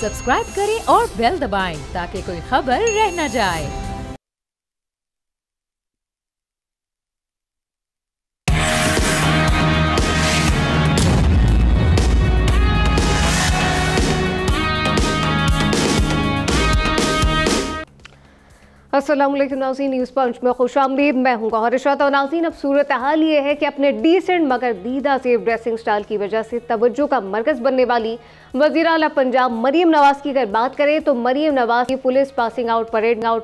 Subscribe करें और bell दबाएं ताकि कोई खबर रह न जाए। अस्सलाम वालेकुम नाज़रीन, न्यूज़ पंच में खुशामदीद। मैं हूँ गौहर इशरत। और नाज़रीन, अब सूरत हाल ये है कि अपने डिसेंट मगर दीदा से ड्रेसिंग स्टाइल की वजह से तवज्जो का मरकज़ बनने वाली वज़ीर आला पंजाब मरीम नवाज़ की अगर बात करें तो मरीम नवाज़ की पुलिस पासिंग आउट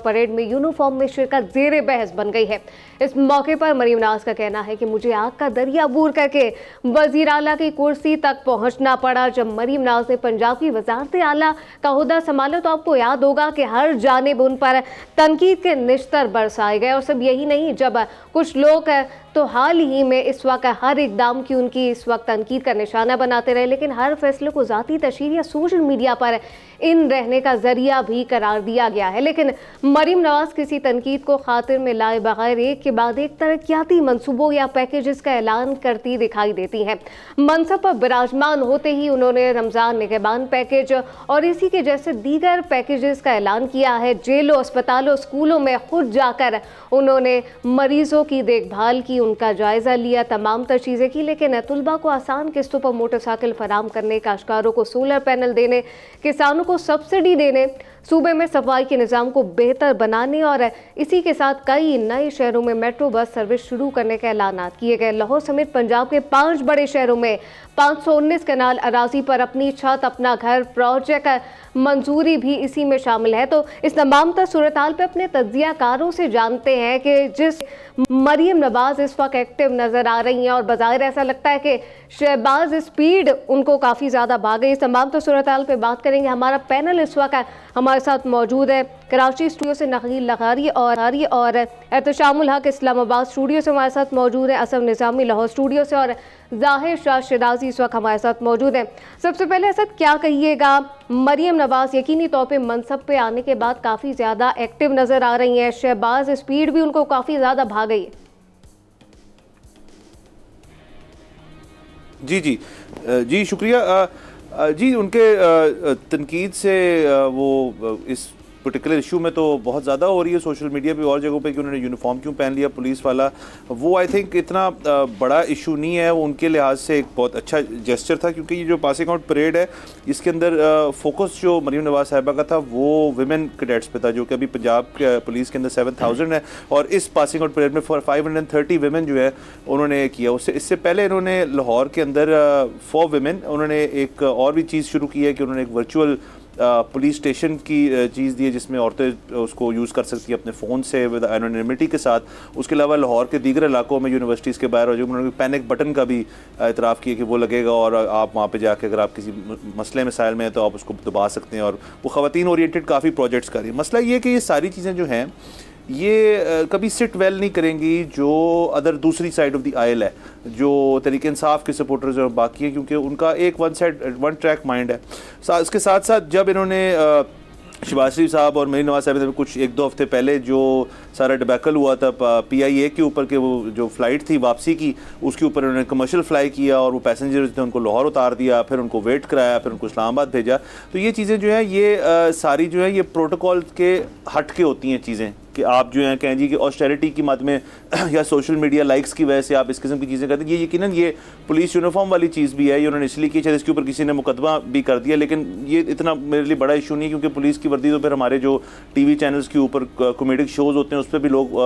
परेड में यूनिफॉर्म में शिरकत ज़ेरे बहस बन गई है। इस मौके पर मरीम नवाज़ का कहना है कि मुझे आग का दरिया अबूर करके वज़ीर आला की कुर्सी तक पहुँचना पड़ा। जब मरीम नवाज़ ने पंजाब की वज़ारत आला का ओहदा संभाला तो आपको याद होगा कि हर जानिब उन पर तनकीद के निश्तर बरसाए गए। और सब यही नहीं, जब कुछ लोग तो हाल ही में इस वक्त हर इकदाम की उनकी इस वक्त तनकीद का निशाना बनाते रहे, लेकिन हर फैसले को ज़ाती तशहीर या सोशल मीडिया पर इन रहने का जरिया भी करार दिया गया है। लेकिन मरीम नवाज़ किसी तनकीद को खातिर में लाए बगैर एक के बाद एक तरक्याती मंसूबों या पैकेजेस का ऐलान करती दिखाई देती हैं। मनसब पर विराजमान होते ही उन्होंने रमज़ान निगहबान पैकेज और इसी के जैसे दीगर पैकेजेस का ऐलान किया है। जेलों, अस्पतालों, स्कूलों में खुद जाकर उन्होंने मरीजों की देखभाल की, उनका जायजा लिया, तमाम तर चीज़ें की। लेकिन तुलबा को आसान किस्तों पर मोटरसाइकिल फराम करने, काश्तकारों को सोलर पैनल देने, किसानों को सब्सिडी देने, सूबे में सफाई के निज़ाम को बेहतर बनाने और इसी के साथ कई नए शहरों में मेट्रो बस सर्विस शुरू करने के ऐलान किए गए। लाहौर समेत पंजाब के 5 बड़े शहरों में 519 कनाल अराजी पर अपनी छत, अपना घर प्रोजेक्ट मंजूरी भी इसी में शामिल है। तो इस तमाम तर सूरत हाल पर अपने तज्जियाकारों से जानते हैं कि जिस मरीम नवाज़ इस वक्त एक्टिव नज़र आ रही हैं और बज़ाहिर ऐसा लगता है कि शहबाज स्पीड उनको काफ़ी ज़्यादा भाग गई। इस तमाम तर सूरत हाल पर बात करेंगे। हमारा पैनल इस वक्त हमारे साथ मौजूद है कराची स्टूडियो से नकील लगारी और एहतशामुल हक इस्लामाबाद स्टूडियो से हमारे साथ मौजूद है, असम निज़ामी लाहौर स्टूडियो से और ज़ाहिर शाह शिराजी इस वक्त हमारे साथ मौजूद है। सबसे पहले असद क्या कहिएगा, मरीम नवाज़ यकीनी तौर पे मनसब पे आने के बाद काफ़ी ज़्यादा एक्टिव नज़र आ रही हैं, शहबाज स्पीड भी उनको काफ़ी ज़्यादा भाग गई है। जी शुक्रिया जी। उनके तनकीद से वो इस पर्टिकुलर इशू में तो बहुत ज़्यादा हो रही है सोशल मीडिया पे और जगहों पे कि उन्होंने यूनिफॉर्म क्यों पहन लिया पुलिस वाला, वो आई थिंक इतना बड़ा इशू नहीं है। वो उनके लिहाज से एक बहुत अच्छा जेस्चर था, क्योंकि ये जो पासिंग आउट परेड है इसके अंदर फोकस जो मरीम नवाज़ साहिबा का था वो विमेन कैडेट्स पे था, जो कि अभी पंजाब पुलिस के अंदर 7000 है और इस पासिंग आउट परेड में 530 विमेन जो है उन्होंने किया। इससे पहले इन्होंने लाहौर के अंदर फॉर विमेन उन्होंने एक और भी चीज़ शुरू की है कि उन्होंने एक वर्चुअल पुलिस स्टेशन की चीज़ दी है जिसमें औरतें उसको यूज़ कर सकती हैं अपने फ़ोन से विद एनोनिमिटी के साथ। उसके अलावा लाहौर के दीगर इलाकों में यूनिवर्सिटीज़ के बाहर जो उन्होंने पैनिक बटन का भी इतराफ़ किया कि वो लगेगा और आप वहाँ पे जाके अगर आप किसी मसले मसाइल में हैं तो आप उसको दबा सकते हैं। और वो ख़वातीन ओरिएंटेड काफ़ी प्रोजेक्ट्स कर रही है। मसला ये कि ये सारी चीज़ें जो हैं ये कभी सिट वेल नहीं करेंगी जो अदर दूसरी साइड ऑफ द आयल है, जो तरीके इंसाफ के सपोर्टर्स और बाकी हैं, क्योंकि उनका एक वन ट्रैक माइंड है। इसके साथ साथ जब इन्होंने शहबाज शरीफ साहब और मरीम नवाज़ साहब कुछ 1-2 हफ्ते पहले जो सारा डिबैकल हुआ था PIA के ऊपर के वो जो फ़्लाइट थी वापसी की, उसके ऊपर उन्होंने कमर्शियल फ़्लाई किया और वो पैसेंजर्स थे उनको लाहौर उतार दिया, फिर उनको वेट कराया, फिर उनको इस्लामाबाद भेजा। तो ये चीज़ें जो हैं ये सारी जो है ये प्रोटोकॉल के हट के होती हैं चीज़ें कि आप जो है कहें जी कि ऑस्टेरिटी की मद में या सोशल मीडिया लाइक्स की वजह से आप इस किस्म की चीज़ें करते हैं। ये यकीनन ये पुलिस यूनिफॉर्म वाली चीज़ भी है, ये उन्होंने इसलिए की, शायद इसके ऊपर किसी ने मुकदमा भी कर दिया, लेकिन ये इतना मेरे लिए बड़ा इशू नहीं है क्योंकि पुलिस की वर्दी तो फिर हमारे जो TV चैनल्स के ऊपर कॉमेडिक शोज़ होते हैं उस पर भी लोग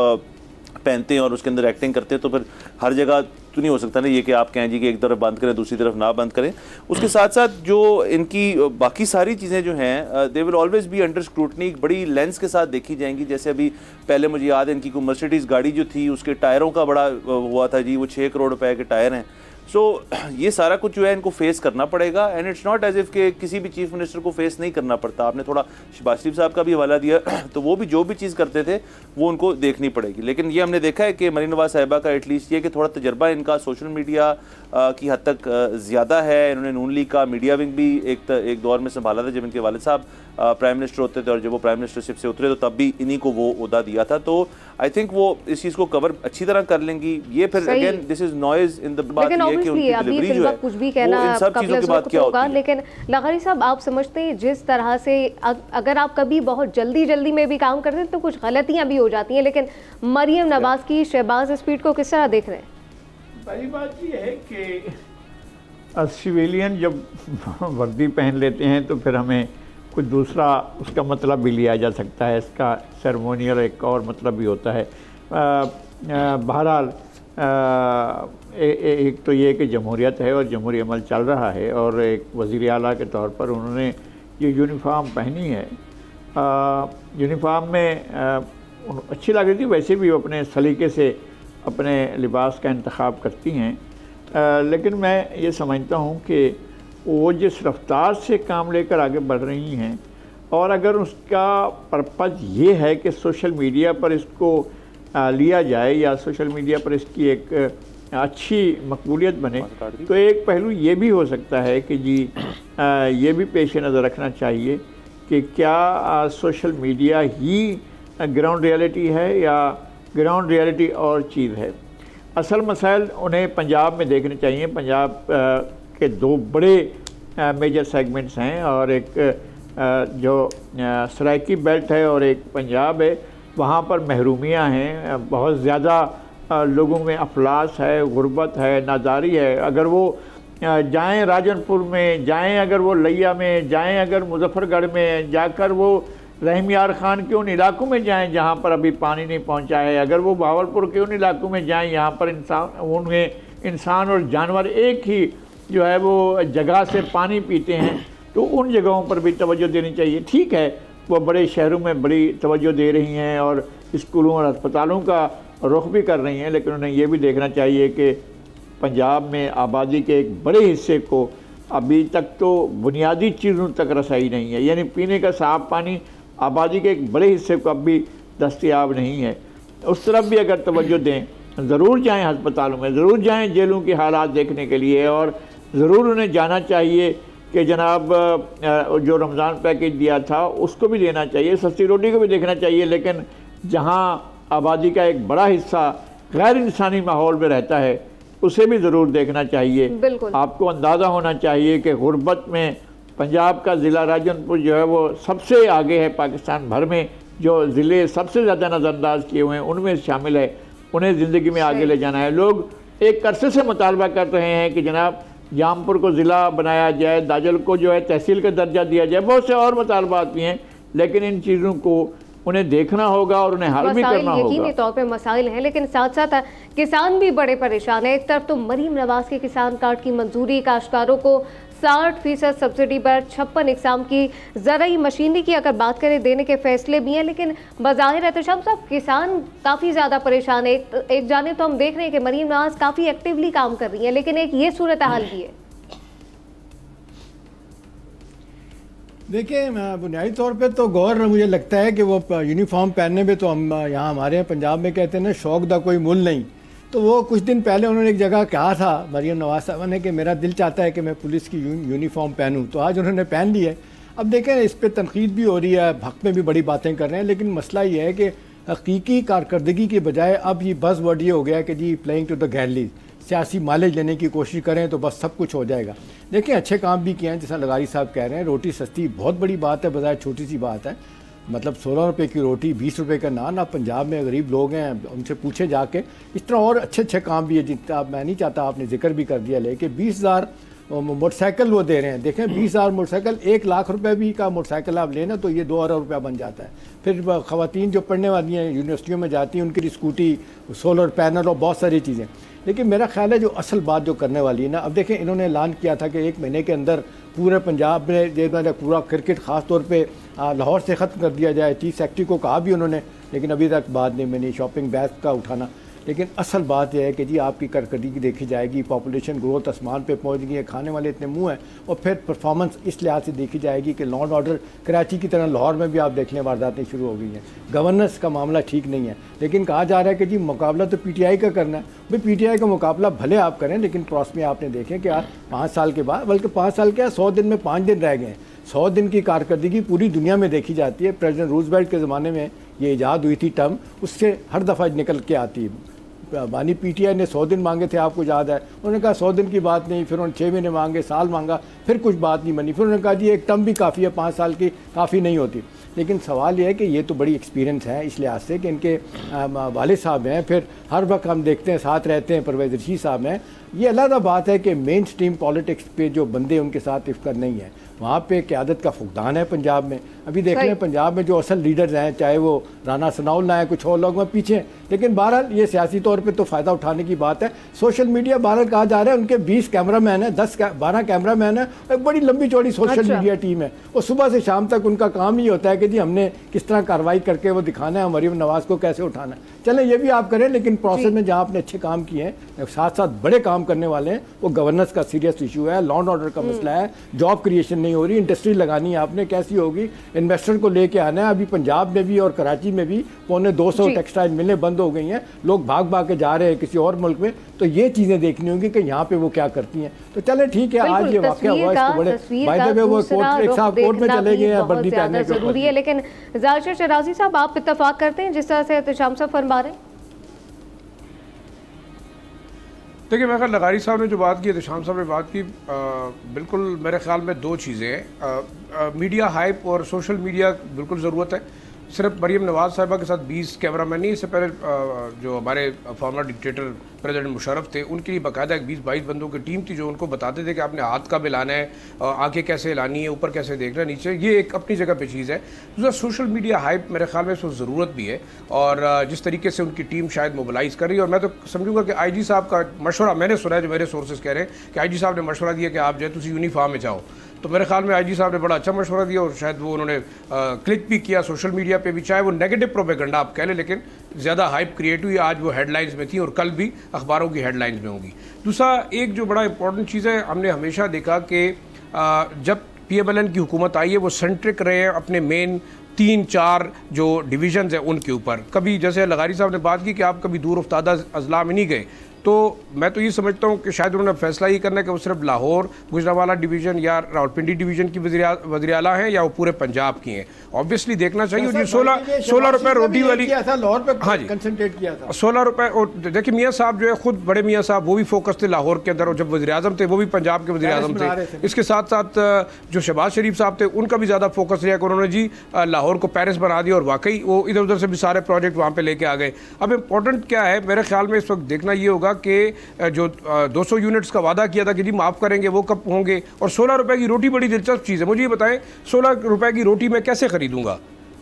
पहनते हैं और उसके अंदर एक्टिंग करते हैं। तो फिर हर जगह तो नहीं हो सकता ना ये कि आप कहें जी कि एक तरफ बंद करें दूसरी तरफ ना बंद करें। उसके साथ साथ जो इनकी बाकी सारी चीज़ें जो हैं they will always be under scrutiny, बड़ी लेंस के साथ देखी जाएंगी। जैसे अभी पहले मुझे याद है इनकी कोई मर्सिडीज़ गाड़ी जो थी उसके टायरों का बड़ा हुआ था जी, वो 6 करोड़ रुपए के टायर हैं। ये सारा कुछ जो है इनको फेस करना पड़ेगा and it's not as if के किसी भी चीफ मिनिस्टर को फेस नहीं करना पड़ता। आपने थोड़ा शहबाज शरीफ साहब का भी हवाला दिया तो वो भी जो भी चीज़ करते थे वो उनको देखनी पड़ेगी। लेकिन ये हमने देखा है कि मरीम नवाज़ साहिबा का एटलीस्ट ये कि थोड़ा तजर्बा इनका सोशल मीडिया की हद तक ज़्यादा है। इन्होंने नून लीग का मीडिया विंग भी एक दौर में संभाला था जब इनके वालिद साहब प्राइम मिनिस्टर होते थे और जब वो प्राइम मिनिस्टरशिप से उतरे तो तब भी इन्हीं को वो ओहदा दिया था। तो आई थिंक वो इस चीज़ को कवर अच्छी तरह कर लेंगी। ये फिर again this is noise in the बात। लेकिन कि उनकी डिलीवरी जो है कुछ भी कहना इन सब चीज़ों के बाद क्या होगा। लेकिन लगारी साहब, आप समझते हैं जिस तरह से अगर आप कभी बहुत जल्दी में भी काम करते हैं तो कुछ गलतियां भी हो जाती हैं, लेकिन मरियम नवाज की शहबाज स्पीड को किस तरह देख रहे हैं? पहली बात यह है कि सिविलियन जब वर्दी पहन लेते हैं तो फिर हमें कुछ दूसरा उसका मतलब भी लिया जा सकता है, इसका सेरेमोनियल एक और मतलब भी होता है। बहरहाल एक तो ये कि जमहूरियत है और जमहूरी अमल चल रहा है और एक वज़ीर आला के तौर पर उन्होंने ये यूनिफॉर्म पहनी है। यूनिफॉर्म में अच्छी लग रही थी, वैसे भी वो अपने सलीके से अपने लिबास का इंतखाब करती हैं, लेकिन मैं ये समझता हूँ कि वो जिस रफ्तार से काम लेकर आगे बढ़ रही हैं और अगर उसका पर्पज़ ये है कि सोशल मीडिया पर इसको लिया जाए या सोशल मीडिया पर इसकी एक अच्छी मकबूलियत बने, तो एक पहलू ये भी हो सकता है कि जी ये भी पेश नज़र रखना चाहिए कि क्या सोशल मीडिया ही ग्राउंड रियलिटी है या ग्राउंड रियलिटी और चीज़ है। असल मसाइल उन्हें पंजाब में देखने चाहिए। पंजाब के दो बड़े मेजर सेगमेंट्स हैं और एक जो सराइकी बेल्ट है और एक पंजाब है। वहाँ पर महरूमियाँ हैं, बहुत ज़्यादा लोगों में अफलास है, गुर्बत है, नादारी है। अगर वो जाएं राजनपुर में, जाएं अगर वो लिया में, जाएं अगर मुजफ्फरगढ़ में, जाकर वो रहीम यार ख़ान के उन इलाकों में जाएं जहाँ पर अभी पानी नहीं पहुँचा है, अगर वो भावलपुर के उन इलाकों में जाएं यहाँ पर इंसान और जानवर एक ही जो है वो जगह से पानी पीते हैं, तो उन जगहों पर भी तवज्जो देनी चाहिए। ठीक है, वो बड़े शहरों में बड़ी तवज्जो दे रही हैं और स्कूलों और अस्पतालों का रुख भी कर रही हैं, लेकिन उन्हें ये भी देखना चाहिए कि पंजाब में आबादी के एक बड़े हिस्से को अभी तक तो बुनियादी चीज़ों तक रसाई नहीं है, यानी पीने का साफ़ पानी आबादी के एक बड़े हिस्से को अब भी दस्तयाब नहीं है। उस तरफ भी अगर तवज्जो दें, ज़रूर जाएं अस्पतालों में, ज़रूर जाएं जेलों की हालात देखने के लिए, और ज़रूर उन्हें जाना चाहिए कि जनाब जो रमज़ान पैकेज दिया था उसको भी लेना चाहिए, सस्ती रोटी को भी देखना चाहिए, लेकिन जहाँ आबादी का एक बड़ा हिस्सा गैर इंसानी माहौल में रहता है उसे भी ज़रूर देखना चाहिए। आपको अंदाज़ा होना चाहिए कि गुर्बत में पंजाब का ज़िला राजनपुर जो है वो सबसे आगे है पाकिस्तान भर में। जो ज़िले सबसे ज़्यादा नज़रअंदाज किए हुए हैं उनमें शामिल है। उन्हें ज़िंदगी में आगे ले जाना है। लोग एक अरसे से मुतालबा कर रहे हैं कि जनाब जामपुर को ज़िला बनाया जाए, दाजल को जो है तहसील का दर्जा दिया जाए, बहुत से और मुतालबात भी हैं, लेकिन इन चीज़ों को उन्हें देखना होगा और उन्हें हल भी करना होगा। यकीनी तौर पे मसाइल हैं, लेकिन साथ साथ किसान भी बड़े परेशान हैं। एक तरफ तो मरीम नवाज के किसान कार्ड की मंजूरी, काश्तकारों को 60% सब्सिडी पर 56 इकसाम की ज़राई मशीनरी की अगर बात करें देने के फैसले भी हैं, लेकिन बज़ाहिर एहतशाम साहब किसान काफ़ी ज़्यादा परेशान है। एक जाने तो हम देख रहे हैं कि मरीम नवाज काफ़ी एक्टिवली काम कर रही है, लेकिन एक ये सूरत हाल भी है। देखिए, बुनियादी तौर पे तो गौर मुझे लगता है कि वो यूनिफॉर्म पहनने में तो हम यहाँ हमारे पंजाब में कहते हैं ना, शौक दा कोई मुल नहीं। तो वो कुछ दिन पहले उन्होंने एक जगह कहा था मरीम नवाज साहब ने कि मेरा दिल चाहता है कि मैं पुलिस की यूनिफॉर्म पहनूं, तो आज उन्होंने पहन ली है। अब देखें, इस पर तनकीद भी हो रही है, हक़ में भी बड़ी बातें कर रहे हैं, लेकिन मसला ये है कि हकीकी कारकर्दगी की बजाय अब ये बस वर्ड ये हो गया कि जी प्लेइंग टू द गैलरीज, सियासी माइलेज लेने की कोशिश करें तो बस सब कुछ हो जाएगा। देखिए, अच्छे काम भी किए हैं, जैसा लगारी साहब कह रहे हैं, रोटी सस्ती बहुत बड़ी बात है, बजाय छोटी सी बात है। मतलब 16 रुपये की रोटी, 20 रुपये का नान। आप पंजाब में गरीब लोग हैं, उनसे पूछे जाके। इस तरह और अच्छे अच्छे काम भी है जिनका मैं नहीं चाहता, आपने जिक्र भी कर दिया, लेके 20,000 मोटरसाइकिल वो दे रहे हैं। देखें, 20,000 मोटरसाइकिल, 1 लाख रुपए भी का मोटरसाइकिल आप लेना तो ये 2 अरब रुपया बन जाता है। फिर ख़वातीन जो पढ़ने वाली हैं, यूनिवर्सिटियों में जाती हैं, उनकी लिए स्कूटी, सोलर पैनल और बहुत सारी चीज़ें। लेकिन मेरा ख्याल है जो असल बात जो करने वाली है ना, अब देखें, इन्होंने ऐलान किया था कि 1 महीने के अंदर पूरे पंजाब में पूरा क्रिकेट ख़ास तौर पे लाहौर से ख़त्म कर दिया जाए। 30 सेक्रेटरी को कहा भी उन्होंने, लेकिन अभी तक बात नहीं बनी। शॉपिंग बैग का उठाना, लेकिन असल बात यह है कि जी आपकी कारकर्दगी देखी जाएगी, पॉपुलेशन ग्रोथ आसमान पे पहुंच गई है, खाने वाले इतने मुंह हैं, और फिर परफॉर्मेंस इस लिहाज से देखी जाएगी कि लॉ एंड ऑर्डर कराची की तरह लाहौर में भी आप देखने वारदातें शुरू हो गई हैं। गवर्नेंस का मामला ठीक नहीं है, लेकिन कहा जा रहा है कि जी मुकाबला तो PTI का करना है। भाई PTI का मुकाबला भले आप करें, लेकिन क्रॉस में आपने देखें कि 5 साल के बाद, बल्कि 5 साल क्या 100 दिन में 5 दिन रह गए हैं। 100 दिन की कारकर्दगी पूरी दुनिया में देखी जाती है। प्रेसिडेंट रूजवेल्ट के ज़माने में ये ईजाद हुई थी टर्म, उससे हर दफ़ा निकल के आती है। बानी PTI ने 100 दिन मांगे थे, आपको याद है। उन्होंने कहा 100 दिन की बात नहीं, फिर उन्होंने 6 महीने मांगे, साल मांगा, फिर कुछ बात नहीं बनी, फिर उन्होंने कहा जी एक टर्म भी काफ़ी है, 5 साल की काफ़ी नहीं होती। लेकिन सवाल ये है कि ये तो बड़ी एक्सपीरियंस है इस लिहाज से कि इनके वालिद साहब हैं, फिर हर वक्त हम देखते हैं साथ रहते हैं, परवेज़ रशीद साहब हैं। ये अलग बात है कि मेन स्ट्रीम पॉलिटिक्स पे जो बंदे उनके साथ इफ्कर नहीं है, वहाँ पे क़यादत का फुकदान है पंजाब में। अभी देख रहे हैं पंजाब में जो असल लीडर्स हैं, चाहे वो राना सनाउल्लाह हैं, कुछ और लोग हैं पीछे, लेकिन बहरहाल ये सियासी तौर पे तो फ़ायदा उठाने की बात है। सोशल मीडिया बहरहाल कहा जा रहा है उनके 20 कैमरामैन हैं, 10-12 कैमरामैन हैं, एक बड़ी लंबी चौड़ी सोशल मीडिया टीम है। और सुबह से शाम तक उनका काम ही होता है कि जी हमने किस तरह कार्रवाई करके वो दिखाना है, मरीम नवाज़ को कैसे उठाना है। चलें ये भी आप करें, लेकिन प्रोसेस में जहाँ आपने अच्छे काम किए हैं, साथ साथ बड़े काम करने वाले हैं, वो गवर्नेंस का सीरियस इशू है, लॉ एंड ऑर्डर का मसला है, जॉब क्रिएशन नहीं हो रही, इंडस्ट्री लगानी है आपने, कैसी होगी, इन्वेस्टर को लेके आना है। अभी पंजाब में भी और कराची में भी 250 टेक्सटाइल मिलें बंद हो गई हैं, लोग भाग भाग के जा रहे हैं किसी और मुल्क में। तो ये चीज़ें देखनी होंगी कि यहाँ पे वो क्या करती हैं। तो चलें ठीक है, आज ये वाक़या हुआ, इसको बड़े बाय द वे वो एक साहब कोर्ट में चले गए हैं वर्दी पहनने के जरूरी है। लेकिन जाहिर शराजी साहब, आप इत्तेफाक करते हैं जिस तरह से एहतशाम साहब फरमा रहे हैं? देखिए, मेरे ख्याल लगारी साहब ने जो बात की, एहतशाम साहब ने बात की, बिल्कुल मेरे ख्याल में 2 चीज़ें हैं। मीडिया हाइप और सोशल मीडिया बिल्कुल ज़रूरत है। सिर्फ मरीम नवाज़ साहिबा के साथ 20 कैमरामैन नहीं, इससे पहले जो हमारे फॉर्मर डिक्टेटर प्रेसिडेंट मुशर्रफ थे, उनके लिए बाकायदा एक 20-22 बंदों की टीम थी जो उनको बताते थे कि आपने हाथ का मिलाना है, आंखें कैसे लानी है, ऊपर कैसे देखना है, नीचे। ये एक अपनी जगह पे चीज़ है। दूसरा, सोशल मीडिया हाइप मेरे ख्याल में इसको ज़रूरत भी है, और जिस तरीके से उनकी टीम शायद मोबिलाइज़ कर रही है। और मैं तो समझूंगा कि IG साहब का मशवरा, मैंने सुना है, जो मेरे सोर्सेज कह रहे हैं कि IG साहब ने मशवरा दिया कि आप जो है तुम यूनिफॉर्म में जाओ। तो मेरे ख्याल में IG साहब ने बड़ा अच्छा मशवरा दिया, और शायद वो उन्होंने क्लिक भी किया सोशल मीडिया पे भी, चाहे वो नेगेटिव प्रोपेगेंडा आप कह लें, लेकिन ज़्यादा हाइप क्रिएट हुई। आज वो हेडलाइंस में थी और कल भी अखबारों की हेडलाइंस में होंगी। दूसरा, एक जो बड़ा इंपॉर्टेंट चीज़ है, हमने हमेशा देखा कि जब PMLN की हुकूमत आई है, वो सेंट्रिक रहे हैं अपने मेन 3-4 जो डिवीजन्स हैं उनके ऊपर। कभी, जैसे लगारी साहब ने बात की कि आप कभी दूर उफ्तादा अजला में नहीं गए, तो मैं तो ये समझता हूँ कि शायद उन्होंने फैसला ये करना है कि वो सिर्फ लाहौर, गुजरांवाला डिवीज़न या रावलपिंडी डिवीज़न की वज़ीर आला हैं, या वो पूरे पंजाब की हैं। ऑब्वियसली देखना चाहिए। जो 16 रुपये रोटी वाली, लाहौर पे हाँ जी कंसंट्रेट किया था, 16 रुपये। और देखिए, मियाँ साहब जो है, खुद बड़े मियाँ साहब, वो भी फोकस थे लाहौर के अंदर, और जब वज़ीर-ए-आज़म थे वो भी पंजाब के वज़ीर-ए-आज़म थे। इसके साथ साथ जो शहबाज शरीफ साहब थे, उनका भी ज़्यादा फोकस रहा कि उन्होंने जी लाहौर को पेरिस बना दिया, और वाकई वो इधर उधर से भी सारे प्रोजेक्ट वहाँ पर लेके आ गए। अब इम्पोर्टेंट क्या है, मेरे ख्याल में इस वक्त देखना ये होगा कि जो 200 यूनिट्स का वादा किया था कि जी माफ़ करेंगे, वो कब होंगे। और 16 रुपए की रोटी बड़ी दिलचस्प चीज़ है। मुझे ये बताएं, 16 रुपए की रोटी मैं कैसे खरीदूंगा?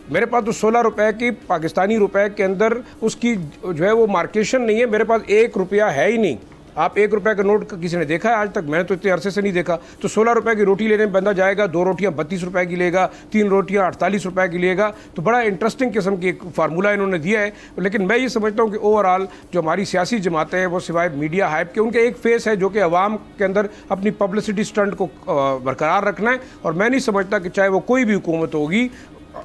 मेरे पास तो 16 रुपए की पाकिस्तानी रुपए के अंदर उसकी जो है वो मार्केशन नहीं है। मेरे पास 1 रुपया है ही नहीं। आप 1 रुपये का नोट किसी ने देखा है आज तक? मैंने तो इतने अरसे से नहीं देखा। तो 16 रुपए की रोटी लेने में बंदा जाएगा, 2 रोटियां 32 रुपए की लेगा, 3 रोटियां 48 रुपए की लेगा। तो बड़ा इंटरेस्टिंग किस्म की एक फार्मूला इन्होंने दिया है। लेकिन मैं ये समझता हूँ कि ओवरऑल जो हमारी सियासी जमातें हैं, वो सिवाय मीडिया हाइप के, उनके एक फेस है जो कि अवाम के अंदर अपनी पब्लिसिटी स्टंट को बरकरार रखना है। और मैं नहीं समझता कि चाहे वो कोई भी हुकूमत होगी,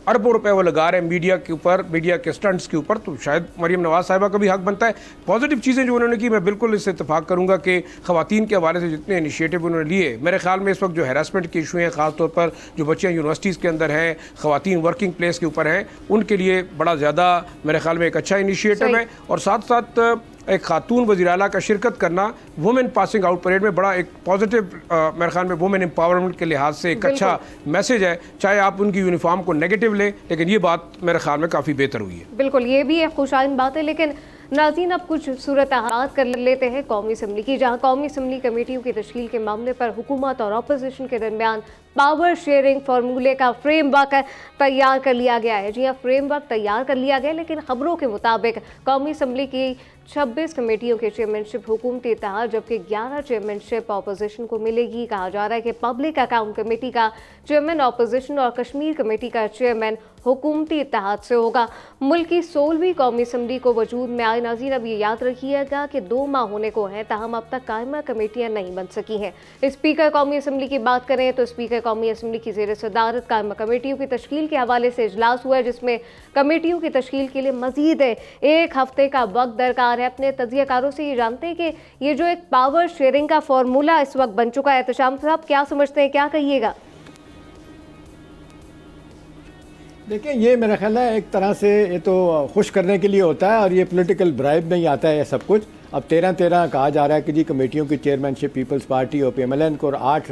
अरबों रुपए वो लगा रहे हैं मीडिया के ऊपर, मीडिया के स्टंट्स के ऊपर, तो शायद मरीम नवाज साहिबा का भी हक बनता है। पॉजिटिव चीज़ें जो उन्होंने की, मैं बिल्कुल इससे इत्तेफाक करूंगा कि ख़वातीन के हवाले से जितने इनिशिएटिव उन्होंने लिए, मेरे ख्याल में इस वक्त जो हैरेसमेंट के इशू हैं, ख़ासतौर पर जो बच्चियाँ यूनिवर्सिटीज़ के अंदर हैं, ख़वातीन वर्किंग प्लेस के ऊपर हैं, उनके लिए बड़ा ज़्यादा मेरे ख्याल में एक अच्छा इनिशिएटिव है। और साथ साथ एक खातून वज़ीर आला का शिरकत करना वुमेन पासिंग आउट परेड में बड़ा एक पॉजिटिव मेरे ख्याल में वुमेन एम्पावरमेंट के लिहाज से एक अच्छा मैसेज है। चाहे आप उनकी यूनिफॉर्म को नेगेटिव लें, लेकिन ये बात मेरे ख्याल में काफ़ी बेहतर हुई है। बिल्कुल, ये भी एक खुशाइन बात है। लेकिन नाज़रीन, अब कुछ सूरत हालात कर लेते हैं कौमी असम्बली की, जहाँ कौमी असम्बली कमेटियों की तश्कील के मामले पर हुकूमत और अपोजिशन के दरमियान पावर शेयरिंग फार्मूले का फ्रेमवर्क तैयार कर लिया गया है। जी हाँ, फ्रेमवर्क तैयार कर लिया गया, लेकिन खबरों के मुताबिक कौमी असम्बली की 26 कमेटियों के चेयरमैनशिप हुकूमती इत्तेहाद, जबकि 11 चेयरमैनशिप अपोजिशन को मिलेगी। कहा जा रहा है कि पब्लिक अकाउंट कमेटी का चेयरमैन अपोजिशन और कश्मीर कमेटी का चेयरमैन हुकूमती इत्तेहाद से होगा। मुल्क की 16वीं कौमी असम्बली को वजूद में आए। नाज़रीन, अब ये याद रखिएगा कि 2 माह होने को है, ताहम अब तक कायमा कमेटियाँ नहीं बन सकी हैं। स्पीकर कौमी असम्बली की बात करें तो स्पीकर कौमी असम्बली की ज़ेर सदारत कायमा कमेटियों की तश्कील के हवाले से इजलास हुआ है, जिसमें कमेटियों की तश्कील के लिए मजीद 1 हफ्ते का वक्त दरकार है। अपने तजियाकारों से ये जानते हैं कि ये जो एक पावर शेयरिंग का फॉर्मूला इस वक्त बन चुका है, एहतशाम साहब क्या समझते हैं, क्या कहिएगा? देखिए ये मेरा ख्याल है एक तरह से ये तो खुश करने के लिए होता है और ये पॉलिटिकल ब्राइब में ही आता है ये सब कुछ। अब 13-13 कहा जा रहा है कि जी कमेटियों की चेयरमैनशिप पीपल्स पार्टी और PMLN को और 8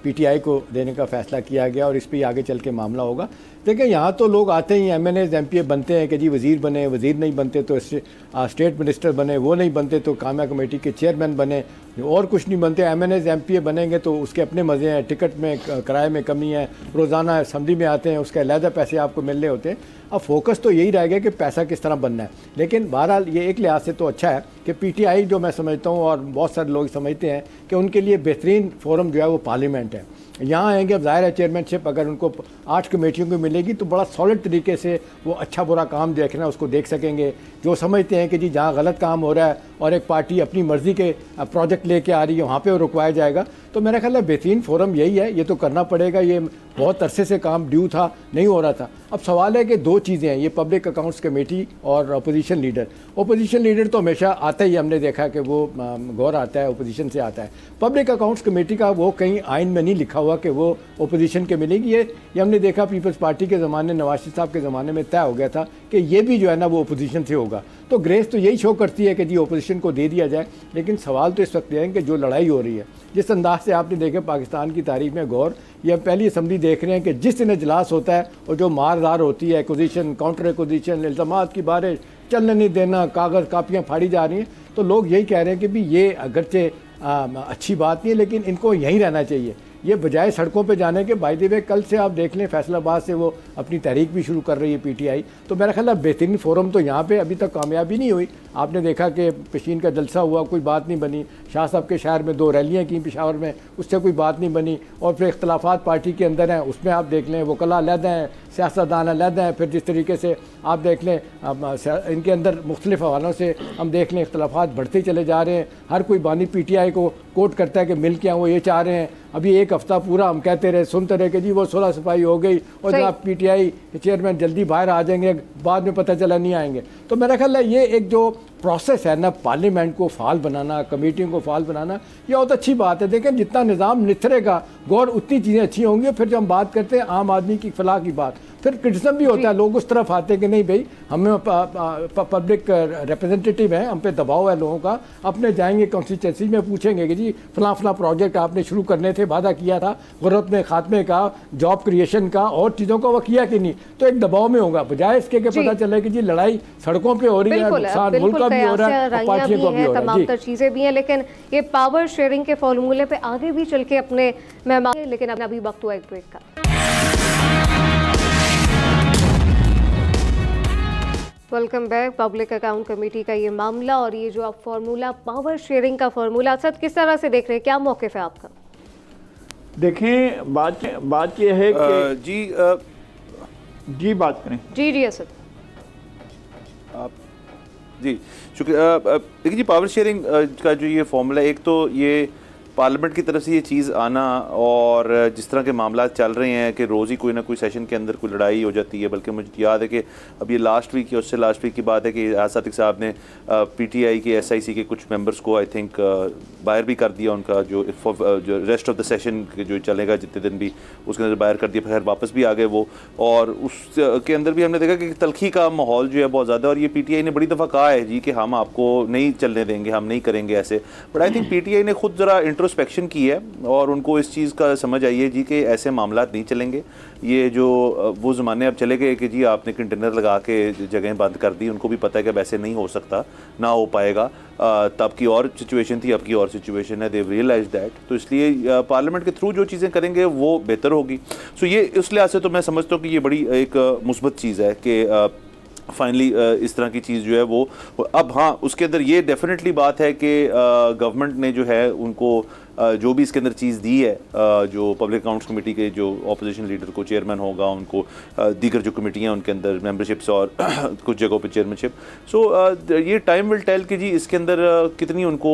PTI को देने का फैसला किया गया और इस पर आगे चल के मामला होगा। देखिए यहाँ तो लोग आते ही MNAs MPA बनते हैं कि जी वज़ीर बने, वज़ीर नहीं बनते तो स्टेट मिनिस्टर बने, वो नहीं बनते तो काम्या कमेटी के चेयरमैन बने, और कुछ नहीं बनते। MNAs MPA बनेंगे तो उसके अपने मज़े हैं, टिकट में किराए में कमी है, रोज़ाना असम्बली में आते हैं, उसके अलहदा पैसे आपको मिल रहे होते हैं। अब फोकस तो यही रह गया कि पैसा किस तरह बनना है। लेकिन बहरहाल ये एक लिहाज से तो अच्छा है कि PTI जो मैं समझता हूँ और बहुत सारे लोग समझते हैं कि उनके लिए बेहतरीन फोरम जो है वो पार्लियामेंट है। यहाँ आएंगे, अब ज़ाहिर है चेयरमैनशिप अगर उनको 8 कमेटियों को मिलेगी तो बड़ा सॉलिड तरीके से वो अच्छा बुरा काम देखना उसको देख सकेंगे। जो समझते हैं कि जी जहाँ गलत काम हो रहा है और एक पार्टी अपनी मर्ज़ी के प्रोजेक्ट लेके आ रही है वहाँ पे वो रुकवाया जाएगा। तो मेरा ख्याल है बेहतरीन फोरम यही है, ये तो करना पड़ेगा। ये बहुत अरसे से काम ड्यू था, नहीं हो रहा था। अब सवाल है कि 2 चीज़ें हैं, ये पब्लिक अकाउंट्स कमेटी और अपोजिशन लीडर। अपोजिशन लीडर तो हमेशा आता ही, हमने देखा कि वो गौर आता है, अपोजिशन से आता है। पब्लिक अकाउंट्स कमेटी का वो कहीं आइन में नहीं लिखा हुआ कि वो अपोजिशन के मिलेगी। ये हमने देखा पीपल्स पार्टी के ज़माने, नवाज शरीफ साहब के ज़माने में तय हो गया था कि ये भी जो है ना वो अपोजिशन से होगा। तो ग्रेस तो यही शो करती है कि जी अपोजिशन को दे दिया जाए। लेकिन सवाल तो इस वक्त ये है कि जो लड़ाई हो रही है, जिस अंदाज से आपने देखे पाकिस्तान की तारीख में गौर, ये हम पहली असम्बली देख रहे हैं कि जिस दिन इजलास होता है और जो मारदार होती है, एक्विजिशन, काउंटर एक्विजिशन, इल्ज़ामात की बारिश, चलने नहीं देना, कागज़ कापियाँ फाड़ी जा रही हैं, तो लोग यही कह रहे हैं कि भी ये अगरचे अच्छी बात नहीं है लेकिन इनको यहीं रहना चाहिए। ये बजाय सड़कों पे जाने के, बाय द वे कल से आप देख लें फैसलाबाद से वो अपनी तहरीक भी शुरू कर रही है PTI। तो मेरा ख्याल है बेहतरीन फोरम तो यहाँ पे अभी तक कामयाबी नहीं हुई। आपने देखा कि पेशीन का जलसा हुआ, कोई बात नहीं बनी। शाह साहब के शहर में 2 रैलियाँ की पेशावर में, उससे कोई बात नहीं बनी। और फिर इख्तलाफात पार्टी के अंदर हैं, उसमें आप देख लें वकला अलहदा हैं, सियासतदान अलहदा हैं। फिर जिस तरीके से आप देख लें इनके अंदर मुख्तलिफ हवालों से हम देख लें इख्तलाफात बढ़ते चले जा रहे हैं। हर कोई बानी PTI को कोट करता है कि मिल के वो ये चाह रहे हैं। अभी एक हफ्ता पूरा हम कहते रहे, सुनते रहे कि जी वो 16 सफाई हो गई और जनाब PTI के चेयरमैन जल्दी बाहर आ जाएंगे, बाद में पता चला नहीं आएंगे। तो मेरा ख्याल है ये एक जो प्रोसेस है ना, पार्लियामेंट को फाल बनाना, कमेटियों को फाल बनाना, ये बहुत अच्छी बात है। देखें जितना निज़ाम निथरेगा गौर उतनी चीज़ें अच्छी होंगी। फिर जब हम बात करते हैं आम आदमी की फलाह की बात, फिर क्रिटिसिज्म भी होता है, लोग उस तरफ आते हैं कि नहीं भाई हमें पब्लिक रिप्रेजेंटेटिव हैं, हम पे दबाव है लोगों का, अपने जाएंगे कॉन्स्टिट्यूंसी में पूछेंगे कि जी फला फला प्रोजेक्ट आपने शुरू करने थे, वादा किया था गुर्बत में खात्मे का, जॉब क्रिएशन का और चीज़ों का, वो किया कि नहीं। तो एक दबाव में होगा, बजाय इसके कि पता चले कि जी लड़ाई सड़कों पर हो रही है, नुकसान मुल्क का भी हो रहा है, पार्टियों का भी हो रहा है, तमाम तर चीज़ें भी हैं। लेकिन ये पावर शेयरिंग के फॉर्मूले पे आगे भी चल के अपने मेहमान, लेकिन अभी वक्त हुआ एक ब्रेक का। Welcome back. Public account committee का ये मामला और ये जो आप फार्मूला, पावर शेयरिंग का फार्मूला, असद किस तरह से देख रहे हैं, क्या मौक़िफ़ है आपका? देखें बात ये है कि जी बात करें। जी असद। जी शुक्रिया। देखिए जी पावर शेयरिंग का जो ये फॉर्मूला, एक तो ये पार्लियामेंट की तरफ से ये चीज़ आना और जिस तरह के मामला चल रहे हैं कि रोज़ ही कोई ना कोई सेशन के अंदर कोई लड़ाई हो जाती है। बल्कि मुझे याद है कि अब ये लास्ट वीक या उससे लास्ट वीक की बात है कि सादिक साहब ने PTI के SIC के कुछ मेंबर्स को आई थिंक बाहर भी कर दिया, उनका जो रेस्ट ऑफ द सेशन जो चलेगा जितने दिन भी उसके अंदर बाहर कर दिया, फिर वापस भी आ गए वो। और उसके अंदर भी हमने देखा कि तलखी का माहौल जो है बहुत ज़्यादा, और ये PTI ने बड़ी दफ़ा कहा है जी कि हम आपको नहीं चलने देंगे, हम नहीं करेंगे ऐसे। बट आई थिंक PTI ने खुद ज़रा इंट्रोस्पेक्शन की है और उनको इस चीज़ का समझ आई है जी कि ऐसे मामला नहीं चलेंगे। ये जो वो ज़माने अब चले गए कि जी आपने कंटेनर लगा के जगह बंद कर दी, उनको भी पता है कि वैसे नहीं हो सकता, ना हो पाएगा। तब की और सिचुएशन थी, अब की और सिचुएशन है, देव रियलाइज दैट। तो इसलिए पार्लियामेंट के थ्रू जो चीज़ें करेंगे वो बेहतर होगी। सो ये उस लिहाज से तो मैं समझता हूँ कि ये बड़ी एक मुस्बत चीज़ है कि फाइनली इस तरह की चीज़ जो है वो अब, हाँ उसके अंदर ये डेफिनेटली बात है कि गवर्नमेंट ने जो है उनको जो भी इसके अंदर चीज़ दी है, जो पब्लिक अकाउंट्स कमेटी के जो ऑपोजिशन लीडर को चेयरमैन होगा, उनको दीगर जो कमेटियाँ उनके अंदर मेंबरशिप्स और कुछ जगहों पे चेयरमैनशिप। सो ये टाइम विल टेल कि जी इसके अंदर कितनी उनको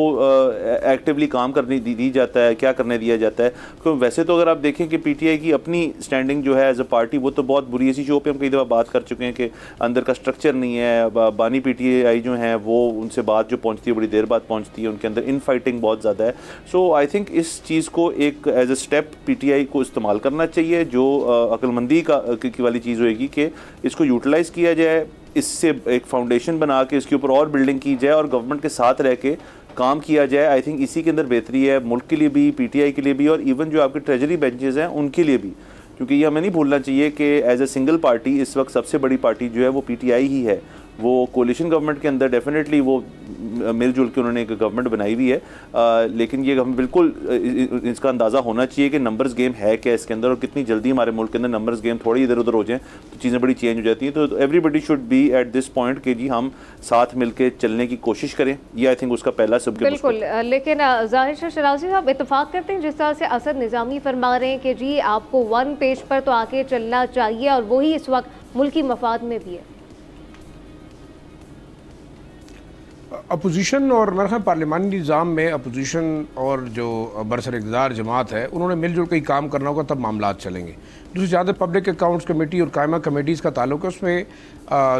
एक्टिवली काम करने दी जाता है, क्या करने दिया जाता है। तो वैसे तो अगर आप देखें कि PTI की अपनी स्टैंडिंग जो है एज अ पार्टी वो तो बहुत बुरी, इसी शो पर हम कई दफ़ा बात कर चुके हैं कि अंदर का स्ट्रक्चर नहीं है। बानी PTI जो हैं वो उनसे बात जो पहुँचती है बड़ी देर बाद पहुँचती है, उनके अंदर इन फाइटिंग बहुत ज़्यादा है। सो आई थिंक इस चीज़ को एक एज अ स्टेप पीटीआई को इस्तेमाल करना चाहिए, जो अक्लमंदी की वाली चीज़ होएगी कि इसको यूटिलाइज़ किया जाए, इससे एक फाउंडेशन बना के इसके ऊपर और बिल्डिंग की जाए और गवर्नमेंट के साथ रह के काम किया जाए। आई थिंक इसी के अंदर बेहतरी है, मुल्क के लिए भी, पीटीआई के लिए भी, और इवन जो आपके ट्रेजरी बेंचेस हैं उनके लिए भी, क्योंकि ये हमें नहीं भूलना चाहिए कि एज ए सिंगल पार्टी इस वक्त सबसे बड़ी पार्टी जो है वो पीटीआई ही है। वो कोलिशन गवर्नमेंट के अंदर डेफिनेटली वो मिलजुल के उन्होंने एक गवर्नमेंट बनाई हुई है, लेकिन ये हमें बिल्कुल इसका अंदाज़ा होना चाहिए कि नंबर्स गेम है क्या इसके अंदर, और कितनी जल्दी हमारे मुल्क के अंदर नंबर्स गेम थोड़ी इधर उधर हो जाएं तो चीज़ें बड़ी चेंज हो जाती हैं। तो everybody should be at this point कि जी हम साथ मिल के चलने की कोशिश करें, ये आई थिंक उसका पहला सब। बिल्कुल, लेकिन ज़ाहिर शाह शराजी साहब इत्तेफाक करते हैं जिस तरह से असद निज़ामी फरमा रहे हैं कि जी आपको वन पेज पर तो आके चलना चाहिए, और वही इस वक्त मुल्की मफाद में भी है। अपोजिशन और मेरे ख्याल पार्लिमानी निज़ाम में अपोजिशन और जो बरसर इक़्तिदार जमात है उन्होंने मिलजुल के ही काम करना होगा, तब मामला चलेंगे। दूसरी ज़्यादा पब्लिक अकाउंट्स कमेटी और कायमा कमेटीज़ का ताल्लुक है, उसमें